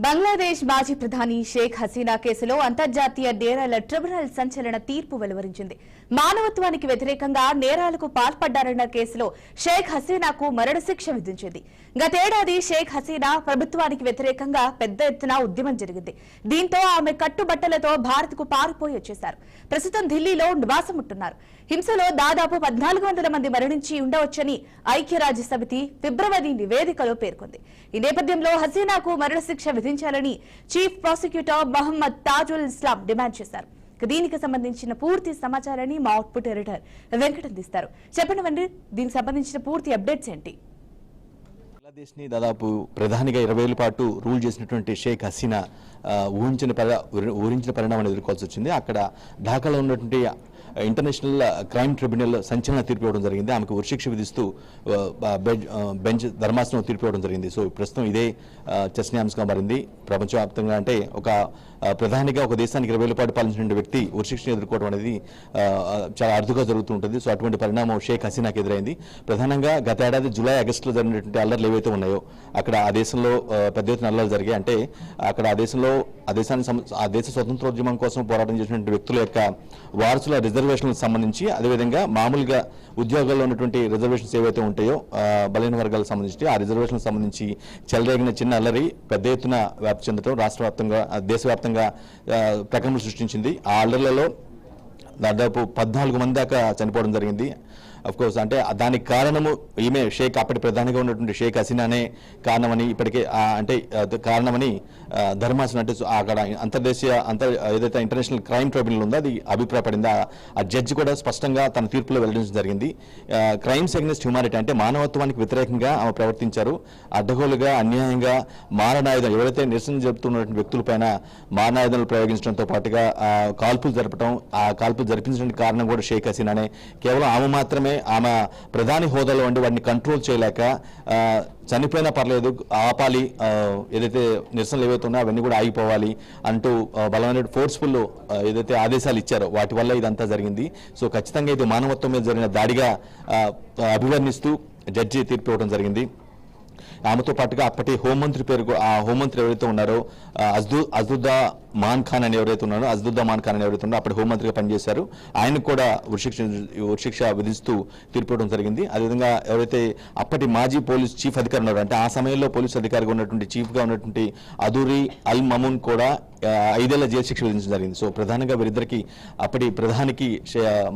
బంగ్లాదేశ్ మాజీ ప్రధాని షేక్ హసీనా కేసులో అంతర్జాతీయ నేరాల ట్రిబ్యునల్ సంచలన తీర్పు వెలువరించింది. మానవత్వానికి వ్యతిరేకంగా నేరాలకు పాల్పడ్డారన్న కేసులో షేక్ హసీనాకు మరణశిక్ష విధించింది. గతేడాది షేక్ హసీనా ప్రభుత్వానికి వ్యతిరేకంగా పెద్ద ఎత్తున ఉద్యమం జరిగింది. దీంతో ఆమె కట్టుబట్టలతో భారత్కు పారిపోయి వచ్చేశారు. ప్రస్తుతం ఢిల్లీలో నివాసముంటున్నారు. హింసలో దాదాపు 1400 మంది మరణించి ఉండవచ్చని ఐక్యరాజ్యసమితి ఫిబ్రవరి నివేదికలో పేర్కొంది. ఈ నేపథ్యంలో హసీనాకు మరణశిక్ష విధించాలని చీఫ్ ప్రాసిక్యూటర్ మహమ్మద్ తాజుల్ ఇస్లాం డిమాండ్ చేశారు. దీనికి సంబంధించిన పూర్తి సమాచారాన్ని మా అవుట్పుట్ ఎడిటర్ వెంకట్ అందిస్తారు. చెప్పండి, దీనికి సంబంధించిన పూర్తి అప్డేట్స్ ఏంటి? బంగ్లాదేశ్ని దాదాపు ప్రధానిగా 20 ఏళ్ల పాటు రూల్ చేసినటువంటి షేక్ హసీనా ఊహించిన పరిణామాన్ని ఎదుర్కోవాల్సి వచ్చింది. అక్కడ ఢాకాలో ఉన్నటువంటి ఇంటర్నేషనల్ క్రైమ్ ట్రిబ్యునల్ సంచలన తీర్పు ఇవ్వడం జరిగింది. ఆమెకు ఉరిశిక్ష విధిస్తూ బెంచ్ ధర్మాసనం తీర్పు ఇవ్వడం జరిగింది. సో ప్రస్తుతం ఇదే చర్చనీయాంశంగా మారింది. ప్రపంచవ్యాప్తంగా అంటే ఒక ప్రధానిగా ఒక దేశానికి 20 ఏళ్ల పాటు పాలించిన వ్యక్తి ఉరిశిక్షను ఎదుర్కోవడం అనేది చాలా అరుదుగా జరుగుతూ ఉంటుంది. సో అటువంటి పరిణామం షేక్ హసీనాకి ఎదురైంది. ప్రధానంగా గత ఏడాది జూలై ఆగస్టులో జరిగినటువంటి అల్లర్లు ఏవైతే ఉన్నాయో అక్కడ ఆ దేశంలో పెద్ద ఎత్తున అల్లర్లు జరిగాయి. అంటే అక్కడ ఆ దేశ స్వతంత్రోద్యమం కోసం పోరాటం చేసినటువంటి వ్యక్తుల యొక్క వారసుల రిజర్వేషన్లకు సంబంధించి, అదేవిధంగా మామూలుగా ఉద్యోగాల్లో ఉన్నటువంటి రిజర్వేషన్స్ ఏవైతే ఉంటాయో బలహీన వర్గాలకు సంబంధించి ఆ రిజర్వేషన్లకు సంబంధించి చెలరేగిన చిన్న అల్లరి పెద్ద ఎత్తున వ్యాప్తి చెందడం రాష్ట్ర వ్యాప్తంగా దేశవ్యాప్తంగా ప్రకంపనలు సృష్టించింది. ఆ అల్లర్లలో దాదాపు 14 మంది దాకా చనిపోవడం జరిగింది. అఫ్కోర్స్ అంటే దానికి కారణము ఈమె అప్పటి ప్రధానిగా ఉన్నటువంటి షేక్ హసీనానే కారణమని ఇప్పటికే కారణమని ధర్మాసనం అంటే అక్కడ ఏదైతే ఇంటర్నేషనల్ క్రైమ్ ట్రిబ్యునల్ ఉందో అది అభిప్రాయపడింది. ఆ జడ్జి కూడా స్పష్టంగా తన తీర్పులో వెల్లడించడం జరిగింది. క్రైమ్స్ అగైన్స్ట్ హ్యూమానిటీ అంటే మానవత్వానికి వ్యతిరేకంగా ఆమె ప్రవర్తించారు. అడ్డగోలుగా అన్యాయంగా మారణాయుధం ఎవరైతే నిరసన జరుపుతున్నటువంటి వ్యక్తులపైన మారణాయుధాలు ప్రయోగించడంతో పాటుగా కాల్పులు జరపడం, ఆ కాల్పులు జరిపించడానికి కారణం కూడా షేక్ హసీనానే. కేవలం ఆమె మాత్రమే ఆమె ప్రధాని హోదాలో ఉండి వాటిని కంట్రోల్ చేయలేక చనిపోయినా పర్లేదు ఆపాలి, ఏదైతే నిరసనలు ఏవైతే ఉన్నాయో అవన్నీ కూడా ఆగిపోవాలి అంటూ బలమైన ఫోర్స్ఫుల్ ఏదైతే ఆదేశాలు ఇచ్చారో వాటి వల్ల ఇదంతా జరిగింది. సో ఖచ్చితంగా ఇది మానవత్వం మీద జరిగిన దాడిగా అభివర్ణిస్తూ జడ్జి తీర్పు ఇవ్వడం జరిగింది. ఆమెతో పాటుగా అప్పటి హోంమంత్రి ఆ హోంమంత్రి ఎవరైతే ఉన్నారో అజ్దుద్దా మాన్ ఖాన్ అని ఎవరైతే ఉన్నారో అప్పటి హోంమంత్రిగా పనిచేశారు. ఆయనకు కూడా ఉరిశిక్ష విధిస్తూ తీర్పు ఇవ్వడం జరిగింది. అదేవిధంగా ఎవరైతే అప్పటి మాజీ పోలీస్ చీఫ్ అధికారి ఉన్నారో అంటే ఆ సమయంలో పోలీస్ అధికారిగా ఉన్నటువంటి చీఫ్గా ఉన్నటువంటి అదూరి అల్ మమూన్ కూడా 5 ఏళ్ల జైలు శిక్ష విధించడం జరిగింది. సో ప్రధానంగా వీరిద్దరికి అప్పటి ప్రధానికి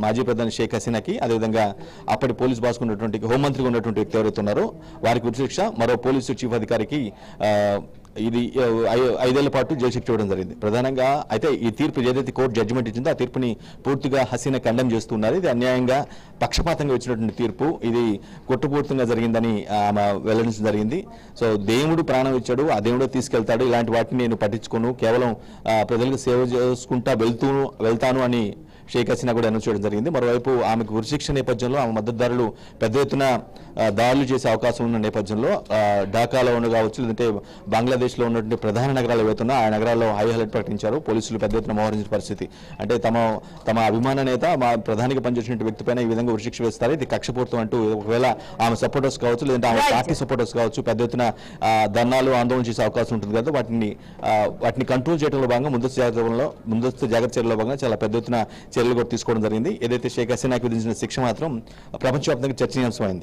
మాజీ ప్రధాని షేక్ హసీనాకి, అదేవిధంగా అప్పటి పోలీస్ బాస్ ఉన్నటువంటి హోంమంత్రిగా ఉన్నటువంటి వ్యక్తి ఎవరైతే ఉన్నారో వారికి ఉరిశిక్ష, మరో పోలీసు చీఫ్ అధికారికి ఇది 5 ఏళ్ల పాటు జైలు శిక్ష ఇవ్వడం జరిగింది. ప్రధానంగా అయితే ఈ తీర్పు ఏదైతే కోర్టు జడ్జిమెంట్ ఇచ్చిందో ఆ తీర్పుని పూర్తిగా హసీనా కండెమ్ చేస్తున్నారు. ఇది అన్యాయంగా పక్షపాతంగా వచ్చినటువంటి తీర్పు, ఇది కుట్రపూర్తంగా జరిగిందని ఆమె వెల్లడించడం జరిగింది. సో దేవుడు ప్రాణం ఇచ్చాడు, ఆ దేవుడే తీసుకెళ్తాడు, ఇలాంటి వాటిని నేను పట్టించుకోను, కేవలం ప్రజలకు సేవ చేసుకుంటా వెళ్తాను అని షేక్ హసీనా కూడా అనౌన్స్ చేయడం జరిగింది. మరోవైపు ఆమెకు ఉరిశిక్ష నేపథ్యంలో ఆమె మద్దతుదారులు పెద్ద ఎత్తున దాడులు చేసే అవకాశం ఉన్న నేపథ్యంలో ఢాకాలో కావచ్చు, లేదంటే బంగ్లాదేశ్లో ఉన్నటువంటి ప్రధాన నగరాలు ఏవైతున్నా ఆ నగరాల్లో హై అలర్ట్ ప్రకటించారు. పోలీసులు పెద్ద ఎత్తున మోహరించిన పరిస్థితి. అంటే తమ అభిమాన నేత మా ప్రధానికి పనిచేసిన వ్యక్తిపైన ఈ విధంగా ఉరిశిక్ష వేస్తారు, ఇది కక్షపూర్తం అంటూ ఒకవేళ ఆమె సపోర్టర్స్ కావచ్చు, లేదంటే ఆమె పార్టీ సపోర్టర్స్ కావచ్చు పెద్ద ఎత్తున ధర్నాలు ఆందోళన చేసే అవకాశం ఉంటుంది కదా, వాటిని కంట్రోల్ చేయడంలో భాగంగా ముందస్తు జాగ్రత్త చర్యలో భాగంగా చాలా పెద్ద ఎత్తున చర్యలు కూడా తీసుకోవడం జరిగింది. ఏదైతే షేక్ హసీనాకి విధించిన శిక్ష మాత్రం ప్రపంచవ్యాప్తంగా చర్చనీయాంశమైంది.